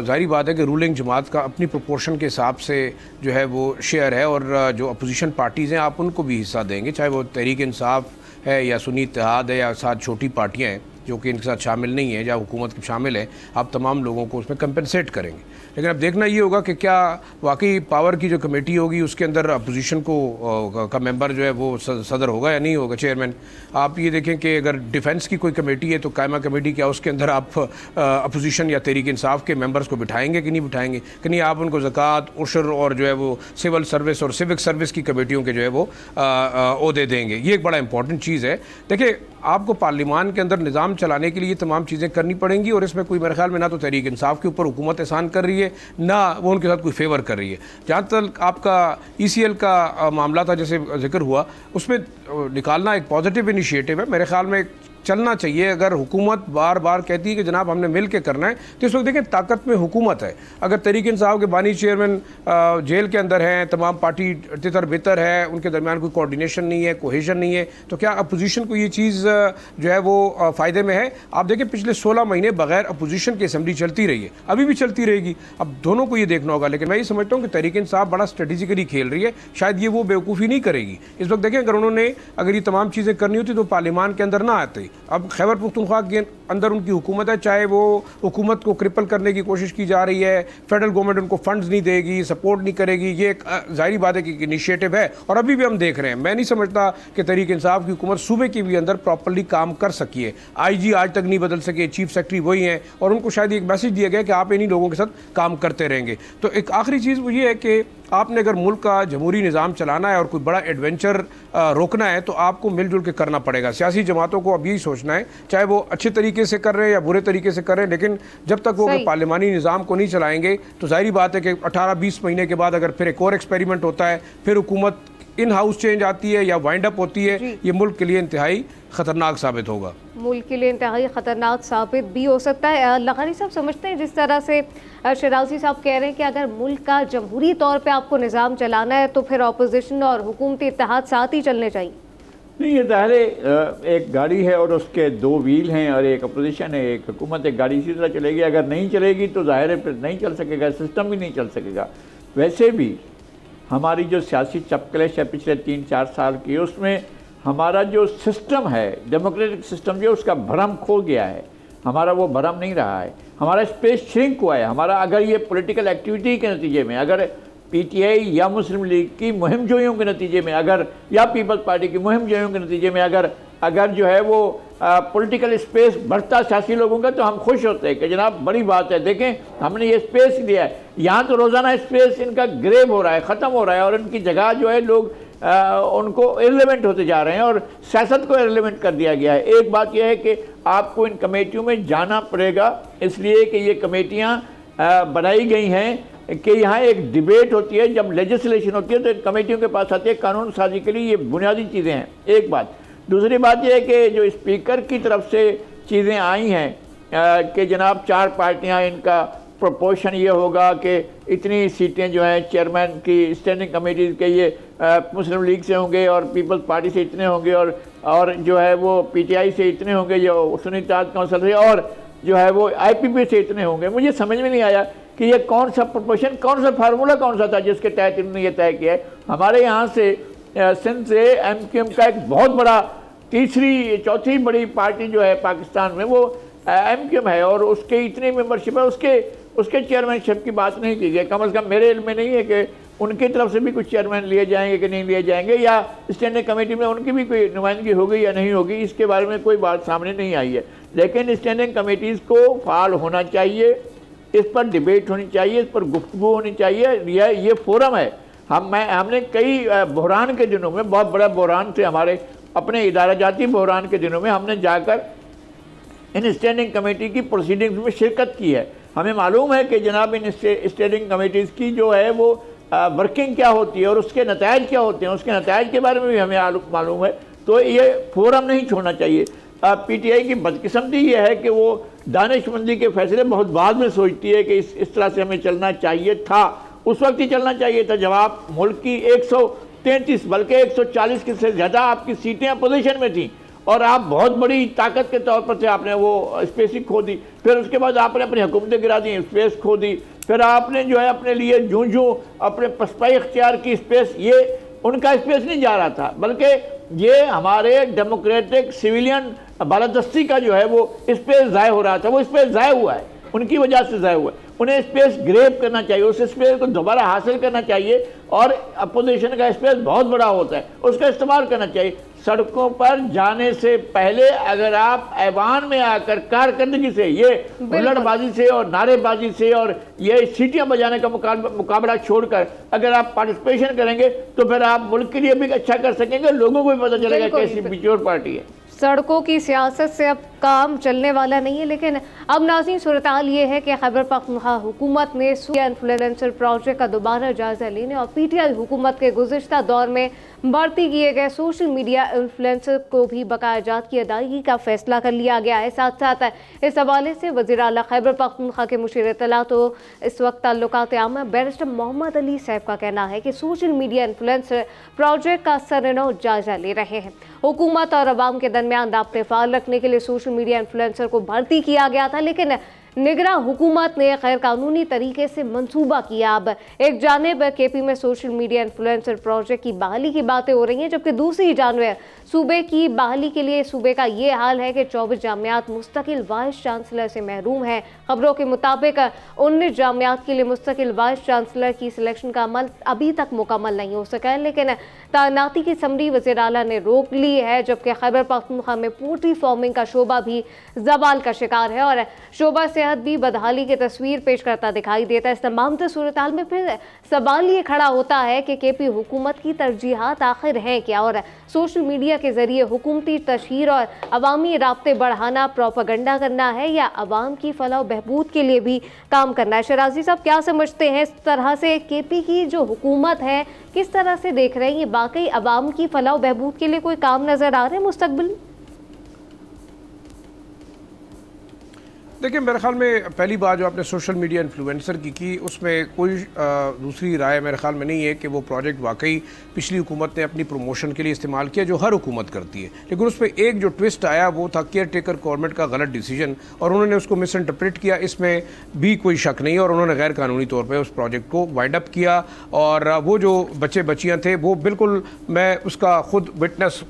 ज़ाहिर बात है कि रूलिंग जमात का अपनी प्रोपोर्शन के हिसाब से जो है वो शेयर है, और जो अपोजिशन पार्टीज़ हैं आप उनको भी हिस्सा देंगे, चाहे वो तहरीक इंसाफ है या सुन्नी इत्तेहाद है या साथ छोटी पार्टियाँ हैं जो कि इनके साथ शामिल नहीं है या हुकूमत के शामिल है, आप तमाम लोगों को उसमें कंपनसेट करेंगे। लेकिन अब देखना ये होगा कि क्या वाकई पावर की जो कमेटी होगी उसके अंदर अपोजिशन का मेंबर जो है वो सदर होगा या नहीं होगा, चेयरमैन। आप ये देखें कि अगर डिफेंस की कोई कमेटी है तो कायमा कमेटी, क्या उसके अंदर आप अपोजिशन या तहरीक इंसाफ के मेंबर्स को बिठाएंगे कि नहीं बिठाएंगे, कि नहीं आप उनको ज़कात, उशर और जो है वो सिविल सर्विस और सिविक सर्विस की कमेटियों के जो है वो ओहदे देंगे। ये एक बड़ा इंपॉर्टेंट चीज़ है। देखिए, आपको पार्लिमान के अंदर निज़ाम चलाने के लिए तमाम चीज़ें करनी पड़ेंगी, और इसमें कोई मेरे ख्याल में ना तो तहरीक इंसाफ के ऊपर हुकूमत एहसान कर रही है, ना वो उनके साथ कोई फेवर कर रही है। जहाँ तक आपका ECL का मामला था, जैसे जिक्र हुआ, उसमें निकालना एक पॉजिटिव इनिशिएटिव है, मेरे ख्याल में चलना चाहिए। अगर हुकूमत बार बार कहती है कि जनाब हमने मिल के करना है, तो इस वक्त देखें ताकत में हुकूमत है। अगर तहरीक इंसाफ के बानी चेयरमैन जेल के अंदर हैं, तमाम पार्टी तितर बितर है, उनके दरमियान कोई कोऑर्डिनेशन नहीं है, कोहेजन नहीं है, तो क्या अपोजिशन को ये चीज़ जो है वो फ़ायदे में है? आप देखें पिछले 16 महीने बगैर अपोजिशन की असम्बली चलती रही है, अभी भी चलती रहेगी। अब दोनों को ये देखना होगा, लेकिन मैं ये समझता हूँ कि तहरीक इंसाफ बड़ा स्ट्रेटेजिकली खेल रही है, शायद ये वो बेवकूफ़ी नहीं करेगी इस वक्त। देखें, अगर ये तमाम चीज़ें करनी होती तो पार्लियामान के अंदर ना आती। अब खैबर पख्तूनख्वा के अंदर उनकी हुकूमत है, चाहे वो हुकूमत को क्रिपल करने की कोशिश की जा रही है, फेडरल गवर्नमेंट उनको फंड्स नहीं देगी, सपोर्ट नहीं करेगी, ये एक जाहिर बात है कि इनिशिएटिव है, और अभी भी हम देख रहे हैं। मैं नहीं समझता कि तहरीक इंसाफ की हुकूमत सूबे के भी अंदर प्रॉपर्ली काम कर सकी है। IG आज तक नहीं बदल सके, चीफ सेक्रेटरी वही हैं, और उनको शायद एक मैसेज दिया गया कि आप इन्हीं लोगों के साथ काम करते रहेंगे। तो एक आखिरी चीज़ वो ये है कि आपने अगर मुल्क का जमहूरी निज़ाम चलाना है और कोई बड़ा एडवेंचर रोकना है, तो आपको मिलजुल के करना पड़ेगा। सियासी जमातों को अब यही सोचना है, चाहे वो अच्छे तरीके से कर रहे हैं या बुरे तरीके से कर रहे हैं, लेकिन जब तक वो पार्लिमानी निज़ाम को नहीं चलाएंगे तो जाहिर बात है कि 18-20 महीने के बाद अगर फिर एक और एक्सपेरिमेंट होता है, फिर हुकूमत इन हाउस चेंज आती है या वाइंड अप होती है, ये मुल्क के लिए इंतहाई ख़तरनाक साबित होगा। मुल्क के लिए इंतहाई ख़तरनाक साबित भी हो सकता है। लखानी साहब समझते हैं जिस तरह से शराजी साहब कह रहे हैं कि अगर मुल्क का जमहूरी तौर पे आपको निज़ाम चलाना है तो फिर अपोजिशन और हुकूमती इत्तेहाद साथ ही चलने चाहिए? नहीं, ये ज़ाहिर है एक गाड़ी है और उसके 2 व्हील हैं, और एक अपोजिशन है, एक हुकूमत। एक गाड़ी इसी तरह चलेगी, अगर नहीं चलेगी तो ज़ाहिर है फिर नहीं चल सकेगा, सिस्टम भी नहीं चल सकेगा। वैसे भी हमारी जो सियासी चपकलेश है पिछले 3-4 साल की, उसमें हमारा जो सिस्टम है, डेमोक्रेटिक सिस्टम जो उसका भरम खो गया है। हमारा वो भरम नहीं रहा है, हमारा स्पेस श्रिंक हुआ है हमारा। अगर ये पॉलिटिकल एक्टिविटी के नतीजे में, अगर PTI या मुस्लिम लीग की मुहिम जोइयों के नतीजे में, अगर या पीपल्स पार्टी की मुहिम जोइयों के नतीजे में अगर जो है वो पॉलिटिकल स्पेस बढ़ता सियासी लोगों का, तो हम खुश होते हैं कि जनाब बड़ी बात है, देखें हमने ये स्पेस दिया है। यहाँ तो रोज़ाना स्पेस इनका ग्रेब हो रहा है, ख़त्म हो रहा है, और इनकी जगह जो है लोग उनको इररिलेवेंट होते जा रहे हैं और सियासत को इररिलेवेंट कर दिया गया है। एक बात यह है कि आपको इन कमेटियों में जाना पड़ेगा, इसलिए कि ये कमेटियाँ बनाई गई हैं कि यहाँ एक डिबेट होती है, जब लेजिस्लेशन होती है तो इन कमेटियों के पास आती है कानून साजी के लिए। ये बुनियादी चीज़ें हैं, एक बात। दूसरी बात यह है कि जो स्पीकर की तरफ से चीज़ें आई हैं कि जनाब 4 पार्टियाँ, इनका प्रोपोर्शन ये होगा कि इतनी सीटें जो हैं चेयरमैन की स्टैंडिंग कमेटी के ये मुस्लिम लीग से होंगे और पीपल्स पार्टी से इतने होंगे, और जो है वो PTI से इतने होंगे, जो सुन्नी इत्तेहाद काउंसिल से, और जो है वो IPP से इतने होंगे। मुझे समझ में नहीं आया कि ये कौन सा प्रोपोर्शन, कौन सा फार्मूला कौन सा था जिसके तहत इन्होंने ये तय किया है। हमारे यहाँ से सिंध से MQM का एक बहुत बड़ा तीसरी चौथी बड़ी पार्टी जो है पाकिस्तान में वो MQM है, और उसके इतनी मेंबरशिप है, उसके चेयरमैनशिप की बात नहीं की गई। कम से कम मेरे इल्म में नहीं है कि उनकी तरफ से भी कुछ चेयरमैन लिए जाएंगे कि नहीं लिए जाएंगे, या स्टैंडिंग कमेटी में उनकी भी कोई नुमाइंदगी होगी या नहीं होगी, इसके बारे में कोई बात सामने नहीं आई है। लेकिन स्टैंडिंग कमेटीज़ को फाल होना चाहिए, इस पर डिबेट होनी चाहिए, इस पर गुफ्तगू होनी चाहिए। ये फोरम है। हमने कई बहरान के दिनों में, बहुत बड़ा बहरान थे हमारे अपने इदारा जाती बहरान के दिनों में, हमने जाकर इन स्टैंडिंग कमेटी की प्रोसीडिंग्स में शिरकत की है। हमें मालूम है कि जनाब इन स्टैंडिंग कमेटीज़ की जो है वो वर्किंग क्या होती है और उसके नतायज क्या होते हैं, उसके नतायज के बारे में भी हमें मालूम है। तो ये फोरम नहीं छोड़ना चाहिए। PTI की बदकिस्मती ये है कि वो दानिशमंदी के फैसले बहुत बाद में सोचती है कि इस तरह से हमें चलना चाहिए था। उस वक्त ही चलना चाहिए था जब आप मुल्क की 133 बल्कि 140 से ज़्यादा आपकी सीटें अपोजिशन में थी और आप बहुत बड़ी ताकत के तौर पर थे। आपने वो स्पेस ही खो दी, फिर उसके बाद आपने अपनी हुकूमतें गिरा दी, स्पेस खो दी, फिर आपने जो है अपने लिए जो अपने पसपाई इख्तियार की स्पेस, ये उनका स्पेस नहीं जा रहा था, बल्कि ये हमारे डेमोक्रेटिक सिविलियन बालादस्ती का जो है वो स्पेस ज़ाय हो रहा था। वो स्पेस ज़ाय हुआ है, उनकी वजह से ज़ाय हुआ है। उन्हें स्पेस ग्रेब करना चाहिए, उस स्पेस को दोबारा हासिल करना चाहिए, और अपोजिशन का स्पेस बहुत बड़ा होता है, उसका इस्तेमाल करना चाहिए। सड़कों पर जाने से पहले अगर आप ऐवान में आकर कारकर्दगी से, ये हुल्लड़बाजी से और नारेबाजी से और ये सीटियां बजाने का मुकाबला छोड़कर अगर आप पार्टिसिपेशन करेंगे तो फिर आप मुल्क के लिए भी अच्छा कर सकेंगे, लोगों को भी पता चलेगा कैसी पिछोर पार्टी है। सड़कों की सियासत से अब काम चलने वाला नहीं है। लेकिन अब नाज़रीन सूरत-ए-हाल ये है कि खैबर पख्तूनख्वा हुकूमत ने इन्फ्लुएंसर प्रोजेक्ट का दोबारा जायजा लेने और PTI हुकूमत के गुज़िश्ता दौर में भर्ती किए गए सोशल मीडिया इन्फ्लुएंसर को भी बकाया जात की अदायगी का फैसला कर लिया गया है। साथ साथ इस हवाले से वज़ीर आला खैबर पख्तूनख्वा के मुशीर इत्तलात तो इस वक्त ताल्लुकात आमा बैरिस्टर मोहम्मद अली सैफ का कहना है कि सोशल मीडिया इन्फ्लुएंसर प्रोजेक्ट का सरनौ जायजा ले रहे हैं। हुकूमत और अवाम के दरमियान राब्ते फाल रखने के लिए सोशल मीडिया इन्फ्लुएंसर को भर्ती किया गया था, लेकिन निगरां हुकूमत ने गैर कानूनी तरीके से मंसूबा किया। अब एक जानिब KP में सोशल मीडिया इन्फ्लुएंसर प्रोजेक्ट की बहाली की बातें हो रही हैं, जबकि दूसरी जानिब सूबे की बहाली के लिए सूबे का ये हाल है कि 24 जामियात मुस्तकिल वाइस चांसलर से महरूम है। खबरों के मुताबिक 19 जामियात के लिए मुस्तकिल वाइस चांसलर की सिलेक्शन का अमल अभी तक मुकम्मल नहीं हो सका है, लेकिन तैनाती की समरी वज़ीर आला ने रोक ली है। जबकि खैबर पख्तूनख्वा में पोल्ट्री फार्मिंग का शोबा भी जवाल का शिकार है और शोबा सेहत भी बदहाली की तस्वीर पेश करता दिखाई देता है। इस तमाम सूरत हाल में फिर सवाल ये खड़ा होता है कि KP हुकूमत की तरजीहात आखिर हैं क्या, और सोशल मीडिया के जरिए हुकूमती तशहीर और अवामी राब्ते बढ़ाना, प्रोपेगेंडा करना है, या अवाम की फलाह बहबूद के लिए भी काम करना है। शराजी साहब क्या समझते हैं, इस तरह से KP की जो हुकूमत है किस तरह से देख रहे हैं, ये बाकई अवाम की फलाह बहबूद के लिए कोई काम नजर आ रहे हैं मुस्तकबिल में? देखिए, मेरे ख्याल में पहली बात जो आपने सोशल मीडिया इन्फ्लुएंसर की उसमें कोई दूसरी राय मेरे ख्याल में नहीं है कि वो प्रोजेक्ट वाकई पिछली हुकूमत ने अपनी प्रमोशन के लिए इस्तेमाल किया, जो हर हुकूमत करती है। लेकिन उस पर एक जो ट्विस्ट आया वो था केयर टेकर गवर्नमेंट का गलत डिसीजन, और उन्होंने उसको मिस इंटरप्रेट किया, इसमें भी कोई शक नहीं, और उन्होंने गैर कानूनी तौर पर उस प्रोजेक्ट को वाइंड अप किया। और वो जो बच्चे बच्चियाँ थे वो बिल्कुल, मैं उसका खुद विटनेस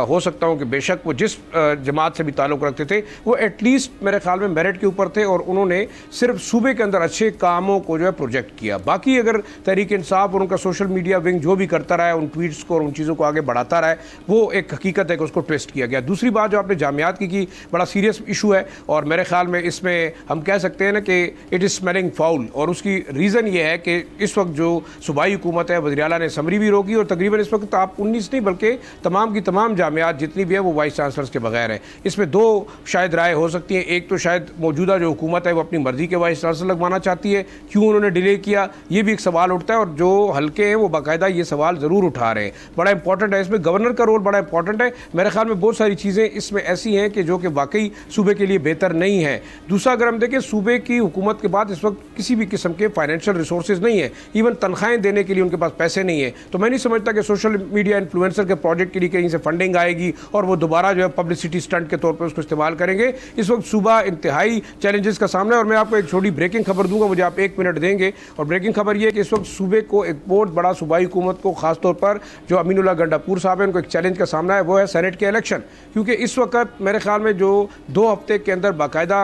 हो सकता हूँ कि बेशक वो जिस जमात से भी ताल्लुक़ रखते थे वो एटलीस्ट मेरे ख्याल में मेरिट के ऊपर थे, और उन्होंने सिर्फ सूबे के अंदर अच्छे कामों को जो है प्रोजेक्ट किया। बाकी अगर तहरीक इंसाफ और उनका सोशल मीडिया विंग जो भी करता रहा है, उन ट्वीट्स को और उन चीज़ों को आगे बढ़ाता रहा है, वो एक हकीकत है कि उसको ट्विस्ट किया गया। दूसरी बात जो आपने जामियात की बड़ा सीरियस इशू है, और मेरे ख्याल में इसमें हम कह सकते हैं ना कि इट इज़ स्मेलिंग फाउल, और उसकी रीज़न ये है कि इस वक्त जो सूबाई हुकूमत है, वज़ीर आला ने समरी भी रोकी, और तकरीबन इस वक्त आप 19 नहीं बल्कि तमाम की तमाम जामियात जितनी भी है वो वाइस चांसलर्स के बगैर है। इसमें दो शायद राय हो सकती हैं। एक तो शायद मौजूदा जो हुकूमत है वो अपनी मर्जी के वाइस चांसलर लगवाना चाहती है, क्यों उन्होंने डिले किया, ये भी एक सवाल उठता है, और जो हल्के हैं वो बाकायदा ये सवाल ज़रूर उठा रहे हैं। बड़ा इंपॉर्टेंट है, इसमें गवर्नर का रोल बड़ा इंपॉर्टेंट है। मेरे ख्याल में बहुत सारी चीज़ें इसमें ऐसी हैं कि जो कि वाकई सूबे के लिए बेहतर नहीं है। दूसरा, अगर हम देखें सूबे की हुकूमत के बाद इस वक्त किसी भी किस्म के फाइनेंशियल रिसोर्सेज नहीं है, इवन तनख्वाहें देने के लिए उनके पास पैसे नहीं है। तो मैं नहीं समझता कि सोशल मीडिया इन्फ्लुएंसर के प्रोजेक्ट के लिए कहीं से फंडिंग आएगी और वो दोबारा जो है पब्लिसिटी स्टंट के तौर पर उसको इस्तेमाल करेंगे। इस वक्त सूबा इंतहाई इंतहाई चैलेंजेस का सामना है। और मैं आपको एक छोटी ब्रेकिंग खबर दूंगा, मुझे आप 1 मिनट देंगे। और ब्रेकिंग खबर ये है कि इस वक्त सूबे को, एक बहुत बड़ा सूबाई हुकूमत को, खासतौर पर जो अमीनुल्लाह गंडापुर साहब हैं, उनको एक चैलेंज का सामना है, वो है सेनेट के इलेक्शन। क्योंकि इस वक्त मेरे ख्याल में जो 2 हफ्ते के अंदर बाकायदा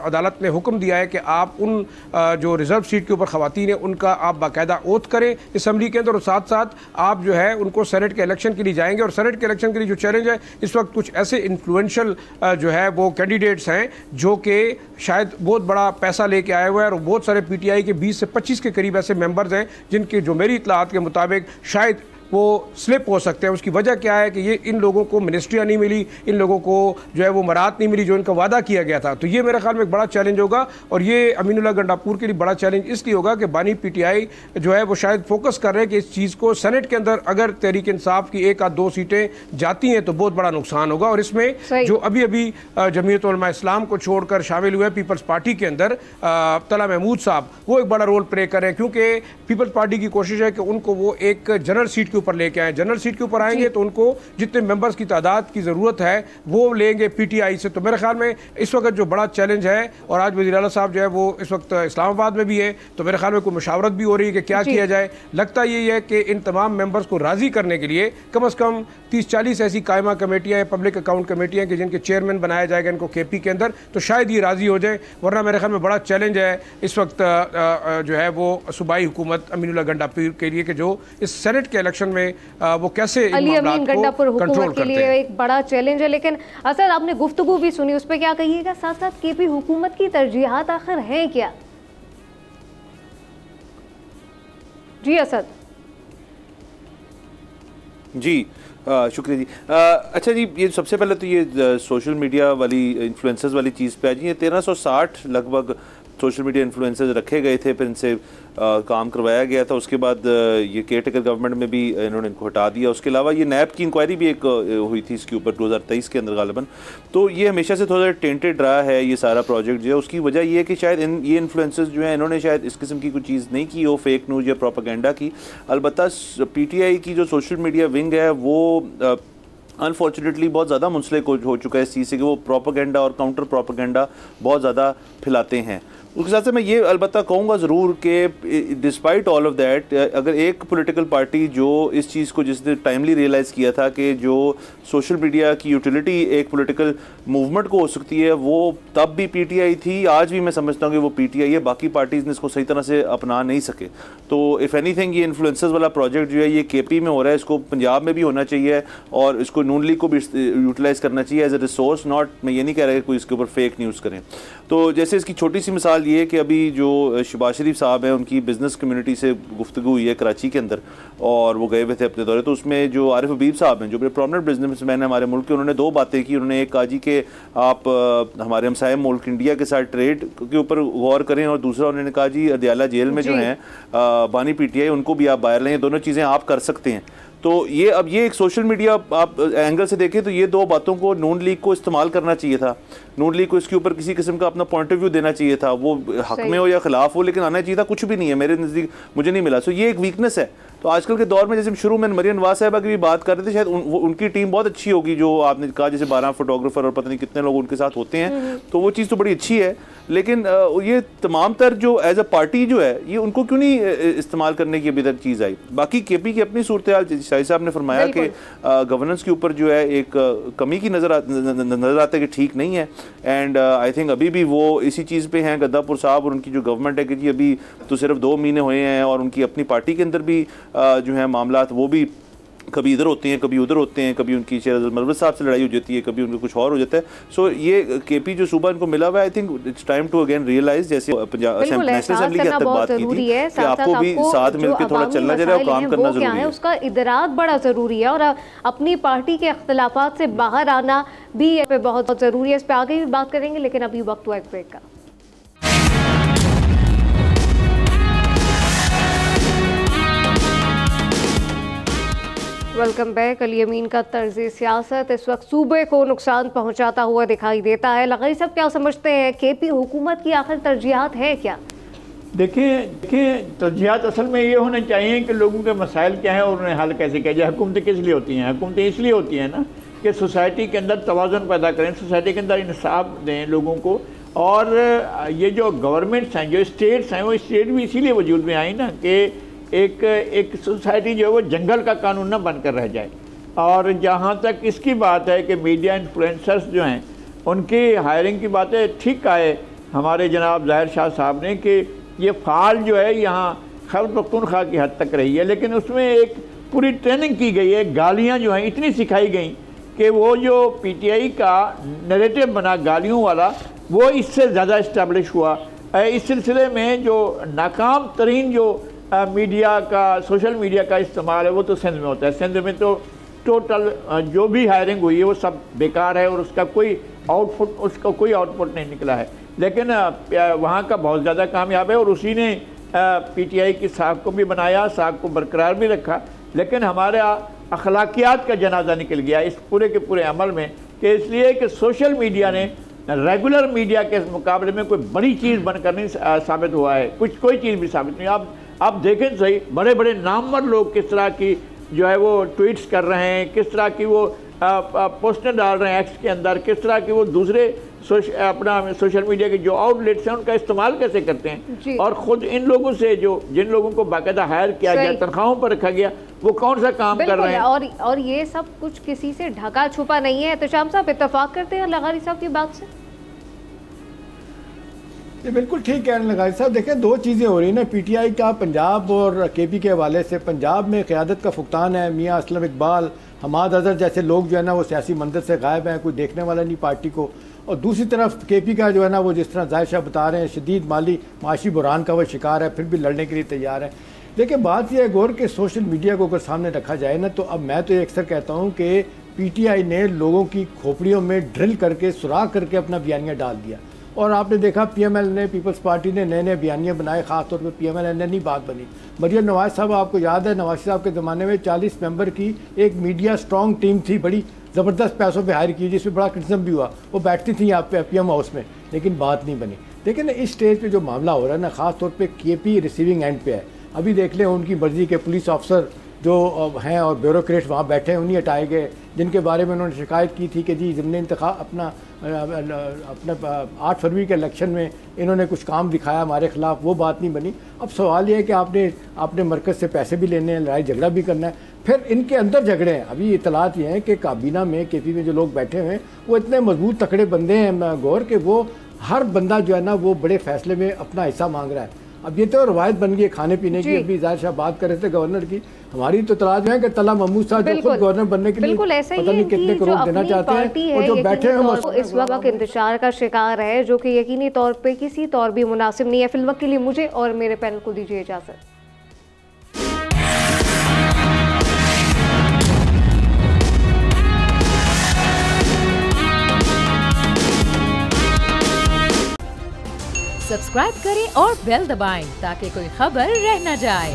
अदालत ने हुक्म दिया है कि आप उन जो रिजर्व सीट के ऊपर खवातीन हैं उनका आप बाकायदा ओथ करें असम्बली के अंदर, और साथ साथ आप जो है उनको सेनेट के इलेक्शन के लिए जाएंगे। और सेनेट के इलेक्शन के लिए जो चैलेंज है, इस वक्त कुछ ऐसे इन्फ्लुएंशियल जो है वो कैंडिडेट्स हैं जो कि शायद बहुत बड़ा पैसा लेके आए हुए हैं, और बहुत सारे PTI के 20 से 25 के करीब ऐसे मेंबर्स हैं जिनके, जो मेरी इत्तलात के मुताबिक, शायद वो स्लिप हो सकते हैं। उसकी वजह क्या है कि ये इन लोगों को मिनिस्ट्रियाँ नहीं मिली, इन लोगों को जो है वो मरात नहीं मिली जो इनका वादा किया गया था। तो ये मेरे ख्याल में एक बड़ा चैलेंज होगा, और ये अमीनुल्लाह गंडापुर के लिए बड़ा चैलेंज इसलिए होगा कि बानी PTI जो है वो शायद फोकस कर रहे हैं कि इस चीज़ को सेनेट के अंदर अगर तहरीक इंसाफ की 1 या 2 सीटें जाती हैं तो बहुत बड़ा नुकसान होगा। और इसमें जो अभी अभी जमीयत उलमा इस्लाम को छोड़कर शामिल हुए पीपल्स पार्टी के अंदर तला महमूद साहब, वो एक बड़ा रोल प्ले कर रहे हैं, क्योंकि पीपल्स पार्टी की कोशिश है कि उनको वो एक जनरल सीट ऊपर लेके आए। जनरल सीट के ऊपर आएंगे तो उनको जितने मेंबर्स की तादाद की ज़रूरत है वो लेंगे PTI से। तो मेरे ख्याल में इस वक्त जो बड़ा चैलेंज है, और आज वज़ीर आला साहब जो है वो इस वक्त इस्लामाबाद में भी है, तो मेरे ख्याल में कोई मुशावरत भी हो रही है कि क्या किया जाए। लगता यही है कि इन तमाम मेंबर्स को राज़ी करने के लिए कम से कम 30-40 ऐसी कायमा कमेटियाँ हैं, पब्लिक अकाउंट कमेटियाँ कि जिनके चेयरमैन बनाया जाएगा इनको KP के अंदर, तो शायद ये राज़ी हो जाए। वरना मेरे ख्याल में बड़ा चैलेंज है इस वक्त जो है वो सूबाई हुकूमत अमीनुल्लाह गंडापुर के लिए कि जो इस सेनेट के इलेक्शन में वो कैसे अली अमीन गंडापुर हुकूमत के लिए एक बड़ा चैलेंज है। लेकिन असद, आपने गुफ्तगू भी सुनी, उस पर क्या कहिएगा? साथ साथ KP हुकूमत की तरजीहात आखिर हैं क्या? जी असद। जी शुक्रिया जी। अच्छा जी, ये सबसे पहले तो ये सोशल मीडिया वाली इन्फ्लुएंसर्स वाली चीज़ पे जी, ये 1360 लगभग सोशल मीडिया इन्फ्लुएंसर्स रखे गए थे, फिर इनसे काम करवाया गया था। उसके बाद ये केयरटेकर गवर्नमेंट में भी इन्होंने इनको हटा दिया। उसके अलावा ये नैब की इंक्वायरी भी एक हुई थी इसके ऊपर 2023 के अंदर गालिबन। तो ये हमेशा से थोड़ा टेंटेड रहा है ये सारा प्रोजेक्ट जो है। उसकी वजह ये है कि शायद ये इन्फ्लुएंसर्स जो हैं इन्होंने शायद इस किस्म की कोई चीज़ नहीं की हो, फेक न्यूज़ या प्रोपेगेंडा की। अलबत्ता PTI की जो सोशल मीडिया विंग है वो अनफॉर्चुनेटली बहुत ज़्यादा मुंसलिक हो चुका है इस चीज़ से कि वो प्रोपेगेंडा और काउंटर प्रोपेगेंडा बहुत ज़्यादा फैलाते हैं। उसके साथ से मैं ये अलबत्ता कहूँगा ज़रूर कि डिस्पाइट ऑल ऑफ दैट, अगर एक पॉलिटिकल पार्टी जो इस चीज़ को जिसने टाइमली रियलाइज़ किया था कि जो सोशल मीडिया की यूटिलिटी एक पॉलिटिकल मूवमेंट को हो सकती है, वो तब भी PTI थी, आज भी मैं समझता हूँ कि वो PTI है। बाकी पार्टीज़ ने इसको सही तरह से अपना नहीं सके। तो इफ़ एनीथिंग ये इन्फ्लुएंसर्स वाला प्रोजेक्ट जो है ये KP में हो रहा है, इसको पंजाब में भी होना चाहिए और इसको नून लीग को भी यूटिलाइज़ करना चाहिए एज ए रिसोर्स। नॉट, मैं ये नहीं कह रहा कि कोई इसके ऊपर फेक न्यूज़ करें। तो जैसे इसकी छोटी सी मिसाल ये कि अभी जो शहबाज शरीफ साहब हैं उनकी बिज़नेस कम्युनिटी से गुफ्तगू हुई है कराची के अंदर, और वो गए हुए थे अपने दौरे। तो उसमें जो आरिफ हबीब साहब हैं जो बड़े प्रोमिनेंट बिजनेसमैन हैं हमारे मुल्क के, उन्होंने 2 बातें की। उन्होंने एक कहा जी कि आप हमारे हमसाये मुल्क इंडिया के साथ ट्रेड के ऊपर गौर करें, और दूसरा उन्होंने कहा जी अदयाला जेल में जो हैं बानी PTI उनको भी आप बाहर लें, दोनों चीज़ें आप कर सकते हैं। तो ये अब ये एक सोशल मीडिया आप एंगल से देखें तो ये 2 बातों को नून लीग को इस्तेमाल करना चाहिए था। नून लीग को इसके ऊपर किसी किस्म का अपना पॉइंट ऑफ व्यू देना चाहिए था, वो हक में हो या खिलाफ हो, लेकिन आना चाहिए था। कुछ भी नहीं है मेरे नज़दीक, मुझे नहीं मिला। सो ये एक वीकनेस है। तो आजकल के दौर में जैसे शुरू में मरियम नवाज साहिबा की भी बात कर रहे थे, शायद उनकी टीम बहुत अच्छी होगी जो आपने कहा, जैसे 12 फोटोग्राफर और पता नहीं कितने लोग उनके साथ होते हैं, तो वो चीज़ तो बड़ी अच्छी है। लेकिन ये तमाम तर जो एज अ पार्टी जो है ये उनको क्यों नहीं इस्तेमाल करने की अभी तक चीज़ आई। बाकी KP की अपनी सूरत हाल, शाही साहब ने फरमाया कि गवर्नेंस के ऊपर जो है एक कमी की नज़र आती है कि ठीक नहीं है। एंड आई थिंक अभी भी वो इसी चीज़ पे हैं गद्दापुर साहब और उनकी जो गवर्नमेंट है कि जी अभी तो सिर्फ 2 महीने हुए हैं, और उनकी अपनी पार्टी के अंदर भी जो है मामलात वो भी कभी इधर होते हैं कभी उधर होते हैं, कभी उनकी शेर मलबल साहब से लड़ाई हो जाती है, कभी उनको कुछ और हो जाता है। सो ये KP जो सूबा इनको मिला हुआ है, I think it's time to again realise, जैसे पंजाब नेशनल असेंबली की बात की थी कि आपको भी साथ मिलकर थोड़ा चलना चाहिए और काम करना जरूरी है। उसका इदराक बड़ा ज़रूरी है, और अपनी पार्टी के इख्तिलाफात से बाहर आना भी बहुत ज़रूरी है। इस पर आगे भी बात करेंगे, लेकिन अभी वक्त हुआ एक ब्रेक का। Welcome back. अली अमीन का तर्ज सियासत इस वक्त सूबे को नुकसान पहुंचाता हुआ दिखाई देता है। लगाई सब क्या समझते हैं, KP हुकूमत की आखिर तरजीहात है क्या? देखिए तरजीहात असल में ये होने चाहिए कि लोगों के मसाइल क्या हैं और उन्हें हल कैसे किया जाए। हुकूमतें किस लिए होती हैं? हुकूमतें इसलिए होती हैं ना कि सोसाइटी के अंदर तवाज़ुन पैदा करें, सोसाइटी के अंदर इंसाफ दें लोगों को, और ये जो गवर्नमेंट्स हैं, जो स्टेट्स हैं, वो स्टेट भी इसीलिए वजूद में आई ना कि एक सोसाइटी जो है वो जंगल का कानून ना बनकर रह जाए। और जहाँ तक इसकी बात है कि मीडिया इन्फ्लुएंसर्स जो हैं उनकी हायरिंग की बातें ठीक कहा है हमारे जनाब ज़ाहिर शाह साहब ने कि ये फ़ाल जो है यहाँ खैबर पख्तूनख्वा की हद तक रही है, लेकिन उसमें एक पूरी ट्रेनिंग की गई है। गालियाँ जो हैं इतनी सिखाई गई कि वो जो PTI का नैरेटिव बना गालियों वाला, वो इससे ज़्यादा इस्टेब्लिश हुआ। इस सिलसिले में जो नाकाम तरीन जो मीडिया का, सोशल मीडिया का इस्तेमाल है वो तो सिंध में होता है। सिंध में तो टोटल जो भी हायरिंग हुई है वो सब बेकार है और उसका कोई आउटपुट नहीं निकला है। लेकिन वहाँ का बहुत ज़्यादा कामयाब है और उसी ने PTI की साख को भी बनाया, साख को बरकरार भी रखा। लेकिन हमारे अखलाकियात का जनाजा निकल गया इस पूरे के पूरे अमल में, कि इसलिए कि सोशल मीडिया ने रेगुलर मीडिया के मुकाबले में कोई बड़ी चीज़ बनकर नहीं साबित हुआ है, कोई चीज़ भी साबित नहीं। आप देखें सही, बड़े बड़े नामवर लोग किस तरह की जो है वो ट्वीट्स कर रहे हैं, किस तरह की वो पोस्टर डाल रहे हैं एक्स के अंदर, किस तरह की वो दूसरे अपना सोशल मीडिया के जो आउटलेट्स हैं उनका इस्तेमाल कैसे करते हैं। और ख़ुद इन लोगों से जिन लोगों को बाकायदा हायर किया गया, तनख्वाहों पर रखा गया, वो कौन सा काम कर रहे हैं। और ये सब कुछ किसी से ढका छुपा नहीं है। तो शाम साहब इत्तेफाक करते हैं लगारी साहब की बात से? ये बिल्कुल ठीक कह रहे हैं लगारी साहब। देखें, दो चीज़ें हो रही हैं ना PTI का पंजाब और KP के हवाले से। पंजाब में क़यादत का फुकतान है, मियाँ असलम इकबाल, हमाद अजहर जैसे लोग जो है ना वो सियासी मंदिर से गायब हैं, कोई देखने वाला नहीं पार्टी को। और दूसरी तरफ KP का जो है ना वो जिस तरह ज़ाहिर शाह बता रहे हैं शदीद माशी बुरान का वो शिकार है, फिर भी लड़ने के लिए तैयार है। लेकिन बात यह है गौर के सोशल मीडिया को अगर सामने रखा जाए ना, तो अब मैं तो ये अक्सर कहता हूँ कि PTI ने लोगों की खोपड़ियों में ड्रिल करके सुराख करके अपना बयानिया डाल दिया। और आपने देखा PML ने, पीपल्स पार्टी ने नए नए बयानिया बनाए, ख़ासतौर पर PML ने नहीं बात बनी। मरियम नवाज साहब, आपको याद है नवाज साहब के ज़माने में 40 मेंबर की एक मीडिया स्ट्रॉन्ग टीम थी, बड़ी ज़बरदस्त पैसों पे हायर की, जिसमें बड़ा क्रिटिसिज्म भी हुआ। वो बैठती थी यहाँ पे PM हाउस में, लेकिन बात नहीं बनी। लेकिन इस स्टेज पे जो मामला हो रहा है ना, ख़ास तौर पे KP रिसीविंग एंड पे है। अभी देख लें उनकी मर्ज़ी के पुलिस ऑफिसर जो हैं और ब्यूरोक्रेट्स वहाँ बैठे हैं, उन्हीं हटाए गए, जिनके बारे में उन्होंने शिकायत की थी कि जी ज़िमनी इंतखाब अपना 8 फरवरी के इलेक्शन में इन्होंने कुछ काम दिखाया हमारे ख़िलाफ़, वो बात नहीं बनी। अब सवाल ये है कि आपने मरकज़ से पैसे भी लेने हैं, लड़ाई झगड़ा भी करना है, फिर इनके अंदर झगड़े हैं। अभी इतलात ये हैं कि काबीना में KP में जो लोग बैठे हुए हैं वो इतने मजबूत तकड़े बंदे हैं गौर के, वो हर बंदा जो है ना वो बड़े फैसले में अपना हिस्सा मांग रहा है। अब ये तो रवायत बन गई है खाने पीने की। अभी ज़ाहिर शाह बात कर रहे थे गवर्नर की, हमारी तो तलाश है कि तला महमूद साहब जो खुद गवर्नर बनने के लिए पता नहीं कितने करोड़ देना चाहते हैं, और जो बैठे हैं इस वक्त इंतजार का शिकार है, जो कि यकीनी तौर पे किसी तौर भी मुनासिब नहीं है। फिल वक्त के लिए मुझे और मेरे पैनल को दीजिए इजाज़त। सब्सक्राइब करें और बेल दबाएं ताकि कोई खबर रह न जाए।